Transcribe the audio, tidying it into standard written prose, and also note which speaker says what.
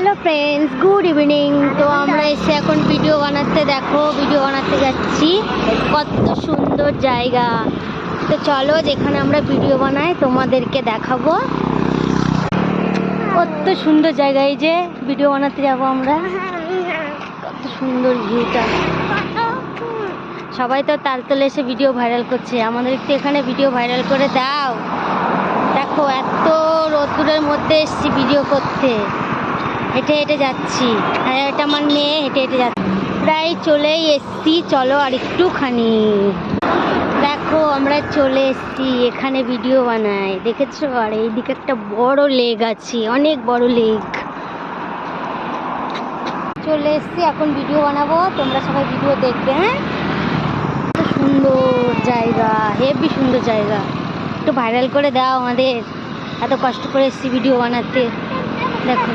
Speaker 1: Hello friends, good evening. তো আমরা এসে এখন ভিডিও বানাতে, দেখো ভিডিও বানাতে যাচ্ছি। কত সুন্দর জায়গা। তো চলো যেখানে আমরা ভিডিও বানাই তোমাদেরকে দেখাবো। কত সুন্দর জায়গা, এই যে ভিডিও বানাতে যাব আমরা। কত সুন্দর ভিউটা। সবাই তো তালতলে এসে ভিডিও ভাইরাল করছে, আমাদের একটু এখানে ভিডিও ভাইরাল করে দাও। দেখো এত রোদ্দুরের মধ্যে এসছি ভিডিও করতে, হেঁটে হেঁটে যাচ্ছি। আর এটা আমার মেয়ে হেঁটে হেঁটে যাচ্ছে। প্রায় চলেই এসছি, চলো আর একটুখানি। দেখো আমরা চলে এসছি, এখানে ভিডিও বানাই, দেখেছো? আর এইদিকে একটা বড় লেক আছে, অনেক বড় লেক। চলে এসছি, এখন ভিডিও বানাবো, তোমরা সবাই ভিডিও দেখবে। হ্যাঁ, সুন্দর জায়গা, হেবি সুন্দর জায়গা। একটু ভাইরাল করে দাও আমাদের, এত কষ্ট করে এসছি ভিডিও বানাতে। দেখো।